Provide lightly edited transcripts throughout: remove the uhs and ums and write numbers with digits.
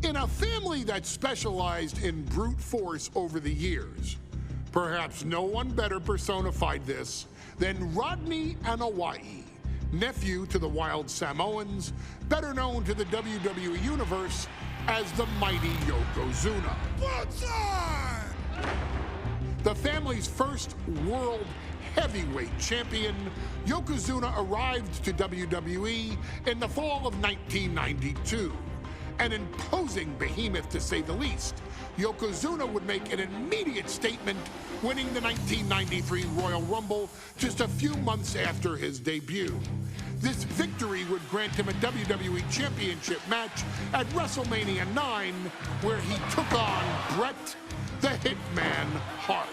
In a family that specialized in brute force over the years, perhaps no one better personified this than Rodney Anawai, nephew to the Wild Samoans, better known to the WWE Universe as the mighty Yokozuna. The family's first world heavyweight champion, Yokozuna arrived to WWE in the fall of 1992. An imposing behemoth, to say the least, Yokozuna would make an immediate statement, winning the 1993 Royal Rumble just a few months after his debut. This victory would grant him a WWE Championship match at WrestleMania 9, where he took on Bret the Hitman Hart.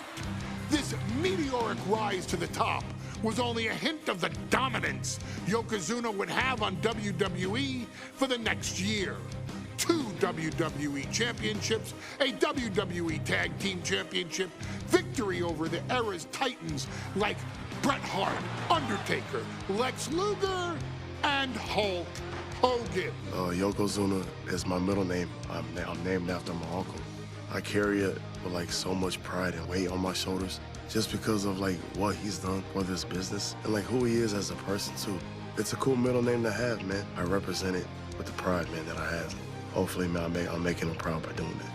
This meteoric rise to the top was only a hint of the dominance Yokozuna would have on WWE for the next year. 2 WWE championships, a WWE Tag Team Championship, victory over the era's titans like Bret Hart, Undertaker, Lex Luger, and Hulk Hogan. Yokozuna is my middle name. I'm named after my uncle. I carry it with like so much pride and weight on my shoulders just because of like what he's done for this business and like who he is as a person too. It's a cool middle name to have, man. I represent it with the pride, man, that I have. Hopefully, man, I'm making him proud by doing it.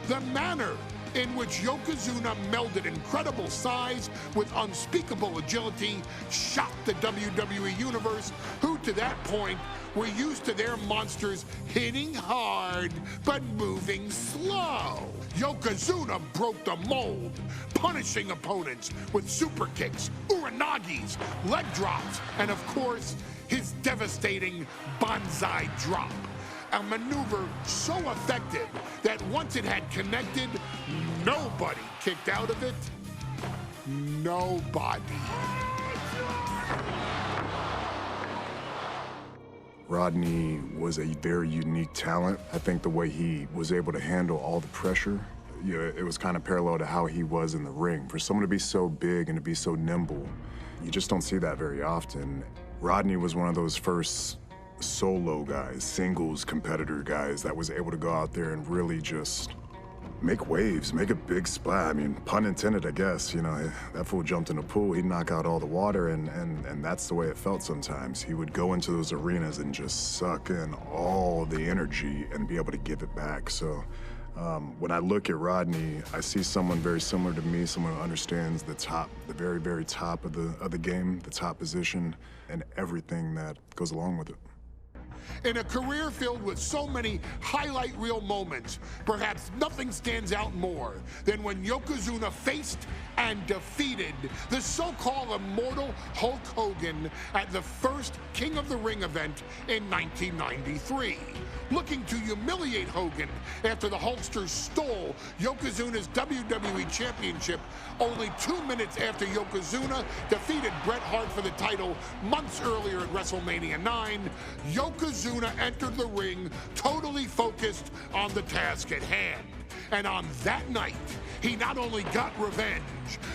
The manner in which Yokozuna melded incredible size with unspeakable agility shocked the WWE Universe, who to that point were used to their monsters hitting hard but moving slow. Yokozuna broke the mold, punishing opponents with super kicks, uranagis, leg drops, and of course, his devastating banzai drop. A maneuver so effective that once it had connected, nobody kicked out of it. Nobody. Rodney was a very unique talent. I think the way he was able to handle all the pressure, it was kind of parallel to how he was in the ring. For someone to be so big and to be so nimble, you just don't see that very often. Rodney was one of those first solo guys, singles competitor guys that was able to go out there and really just make waves, make a big splash. I mean, pun intended, I guess. You know, that fool jumped in a pool, he'd knock out all the water, and that's the way it felt sometimes. He would go into those arenas and just suck in all the energy and be able to give it back. So when I look at Rodney, I see someone very similar to me, someone who understands the top, the very, very top of the game, the top position, and everything that goes along with it. In a career filled with so many highlight reel moments, perhaps nothing stands out more than when Yokozuna faced and defeated the so-called immortal Hulk Hogan at the first King of the Ring event in 1993. Looking to humiliate Hogan after the Hulkster stole Yokozuna's WWE Championship only 2 minutes after Yokozuna defeated Bret Hart for the title months earlier at WrestleMania 9, Yokozuna entered the ring totally focused on the task at hand. And on that night, he not only got revenge,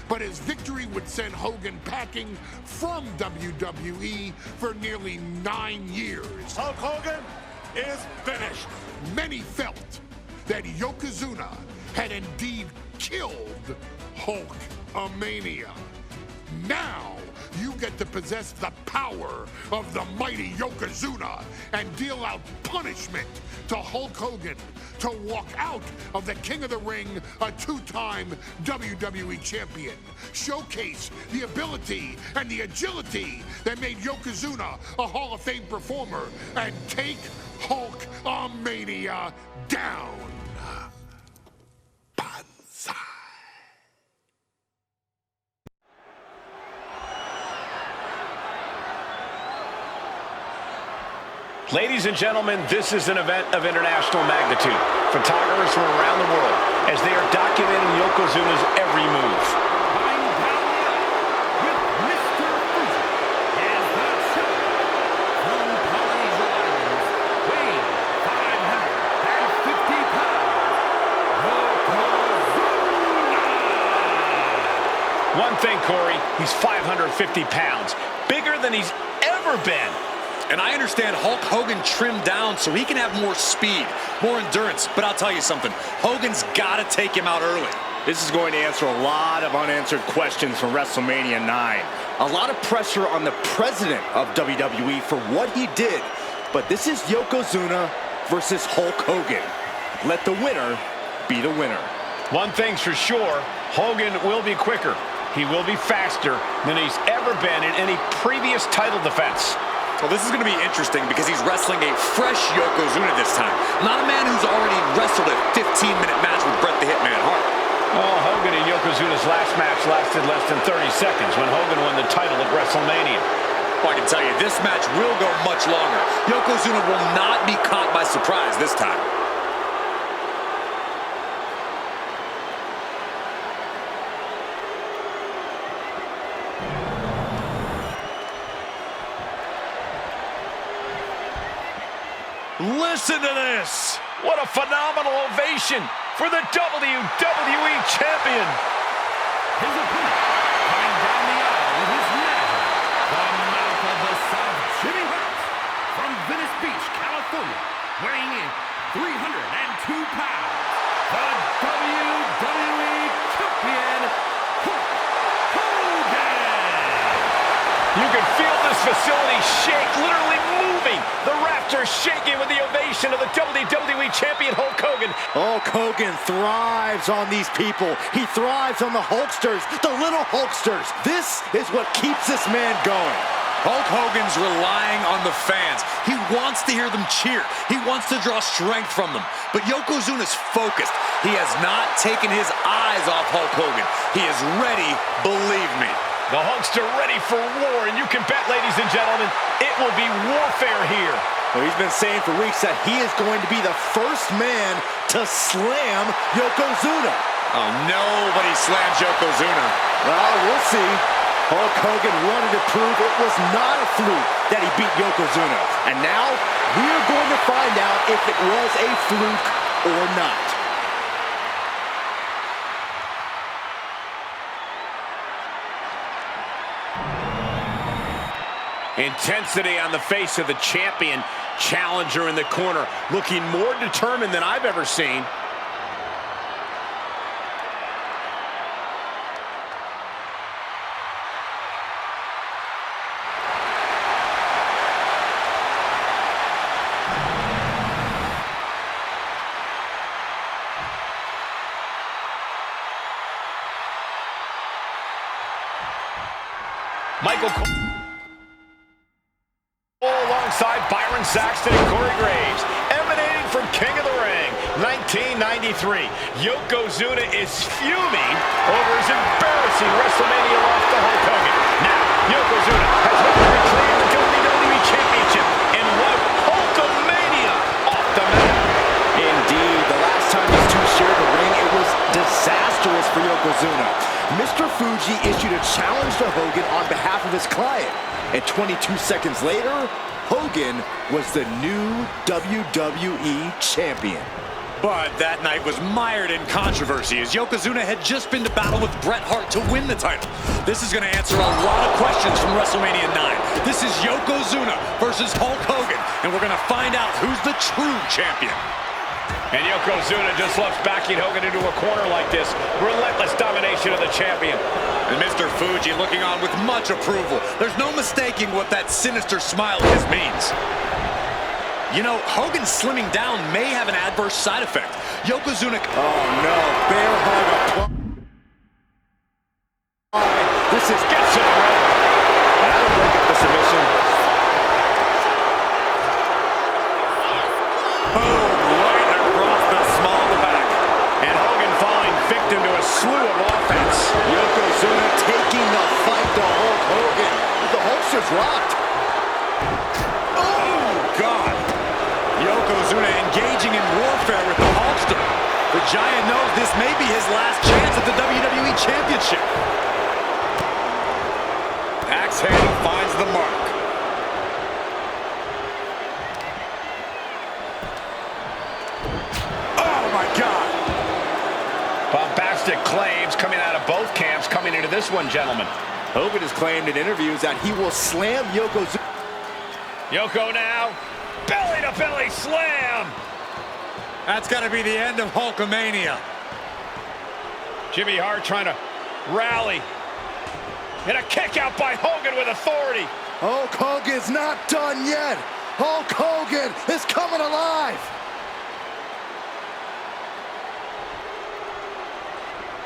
but his victory would send Hogan packing from WWE for nearly 9 years. Hulk Hogan is finished. Many felt that Yokozuna had indeed killed Hulkamania. Now, you get to possess the power of the mighty Yokozuna and deal out punishment to Hulk Hogan to walk out of the King of the Ring, a 2-time WWE champion. Showcase the ability and the agility that made Yokozuna a Hall of Fame performer and take Hulkamania down. Banzai. Ladies and gentlemen, this is an event of international magnitude. Photographers from around the world as they are documenting Yokozuna's every move. Coming down the aisle with Mr. Fuji and the champ from Polynesia Islands, weighing 550 pounds, Yokozuna! One thing, Corey, he's 550 pounds, bigger than he's ever been. And I understand Hulk Hogan trimmed down so he can have more speed, more endurance. But I'll tell you something, Hogan's got to take him out early. This is going to answer a lot of unanswered questions from WrestleMania 9. A lot of pressure on the president of WWE for what he did. But this is Yokozuna versus Hulk Hogan. Let the winner be the winner. One thing's for sure, Hogan will be quicker. He will be faster than he's ever been in any previous title defense. Well, this is going to be interesting because he's wrestling a fresh Yokozuna this time. Not a man who's already wrestled a 15-minute match with Bret the Hitman Hart. Well, Hogan and Yokozuna's last match lasted less than 30 seconds when Hogan won the title at WrestleMania. Well, I can tell you, this match will go much longer. Yokozuna will not be caught by surprise this time. Listen to this! What a phenomenal ovation for the WWE Champion! His opponent, coming down the aisle with his manager, the mouth of the South, Jimmy Hart, from Venice Beach, California, weighing in 302 pounds, the WWE Champion, Hulk Hogan! You can feel this facility shake, literally moving. The rafters shaking with the ovation of the WWE Champion Hulk Hogan. Hulk Hogan thrives on these people. He thrives on the Hulksters, the little Hulksters. This is what keeps this man going. Hulk Hogan's relying on the fans. He wants to hear them cheer. He wants to draw strength from them. But Yokozuna's focused. He has not taken his eyes off Hulk Hogan. He is ready, believe me. The Hulkster ready for war, and you can bet, ladies and gentlemen, it will be warfare here. Well, he's been saying for weeks that he is going to be the first man to slam Yokozuna. Oh, nobody slams Yokozuna. Well, we'll see. Hulk Hogan wanted to prove it was not a fluke that he beat Yokozuna. And now, we're going to find out if it was a fluke or not. Intensity on the face of the champion. Challenger in the corner, looking more determined than I've ever seen. Michael Cole alongside Byron Saxton and Corey Graves, emanating from King of the Ring, 1993. Yokozuna is fuming over his embarrassing WrestleMania loss to Hulk Hogan. Now, Yokozuna has hoped to reclaim the WWE Championship and wipe Hulkamania off the map. Indeed, the last time these two shared the ring, it was disastrous for Yokozuna. Mr. Fuji issued a challenge to Hogan on behalf of his client. And 22 seconds later, Hogan was the new WWE Champion. But that night was mired in controversy as Yokozuna had just been to battle with Bret Hart to win the title. This is going to answer a lot of questions from WrestleMania 9. This is Yokozuna versus Hulk Hogan, and we're going to find out who's the true champion. And Yokozuna just loves backing Hogan into a corner like this. Relentless domination of the champion. And Mr. Fuji looking on with much approval. There's no mistaking what that sinister smile of his means. You know, Hogan slimming down may have an adverse side effect. Yokozuna... Oh no, bear hug applied. This is... Gets to the rope. That'll break up the submission. Boom, right across the small of the back. And Hogan falling victim to a slew of offense. Yokozuna taking the fight to Hulk Hogan. The Hulkster's rocked. Oh, God. Yokozuna engaging in warfare with the Hulkster. The Giant knows this may be his last chance at the WWE Championship. Axe handle finds the mark. Oh, my God. Bombastic claims coming out of both camps coming into this one, gentlemen. Hogan has claimed in interviews that he will slam Yokozuna. Yoko now, belly-to-belly slam. That's got to be the end of Hulkamania. Jimmy Hart trying to rally. And a kick out by Hogan with authority. Hulk Hogan's not done yet. Hulk Hogan is coming alive.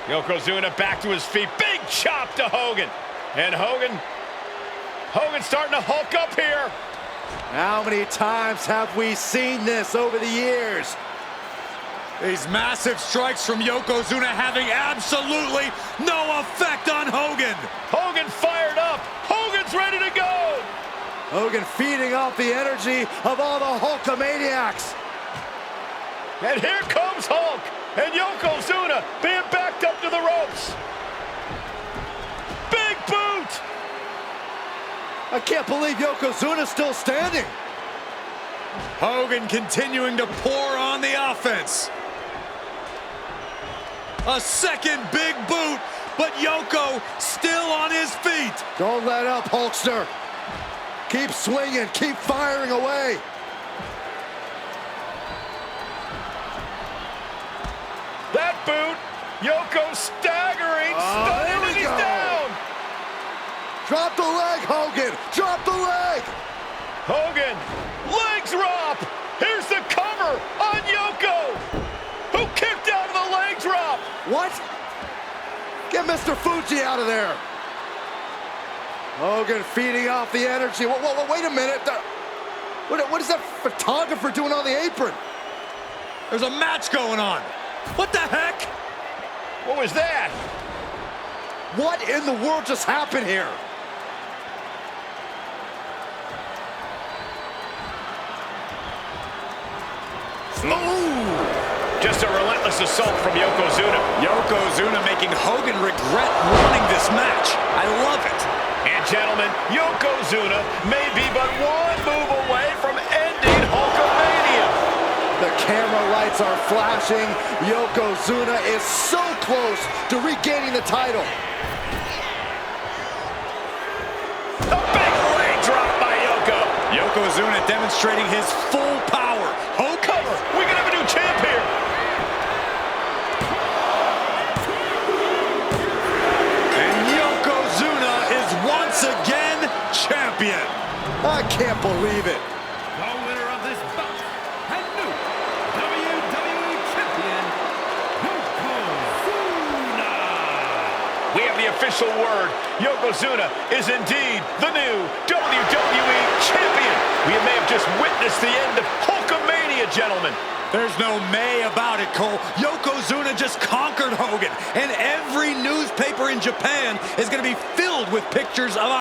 Yokozuna back to his feet. Big chop to Hogan. And Hogan's starting to hulk up here. How many times have we seen this over the years? These massive strikes from Yokozuna having absolutely no effect on Hogan. Hogan fired up. Hogan's ready to go. Hogan feeding off the energy of all the Hulkamaniacs. And here comes Hulk. And Yokozuna being backed up to the ropes. Big boot. I can't believe Yokozuna's still standing. Hogan continuing to pour on the offense. A second big boot, but Yoko still on his feet. Don't let up, Hulkster. Keep swinging, keep firing away. That boot, Yoko staggering, stunning, and he's down. Drop the leg, Hogan, drop the leg. Hogan, leg drop. Here's the cover on Yoko, who kicked out of the leg drop. What? Get Mr. Fuji out of there. Hogan feeding off the energy. Wait a minute. What is that photographer doing on the apron? There's a match going on. What the heck? What was that? What in the world just happened here? Ooh! Just a relentless assault from Yokozuna. Yokozuna making Hogan regret wanting this match. I love it. And gentlemen, Yokozuna may be but one move away from ending Hulkamania. The camera lights are flashing. Yokozuna is so close to regaining the title. A big leg drop by Yoko. Yokozuna demonstrating his full power. Hulk cover. We can have a new champ here. And Yokozuna is once again champion. I can't believe it. The winner of this bout and new WWE Champion, Yokozuna. We have the official word. Yokozuna is indeed the new WWE Champion. We may have just witnessed the end of Hulkamania, gentlemen. There's no may about it, Cole. Yokozuna just conquered Hogan, and every newspaper in Japan is going to be filled with pictures of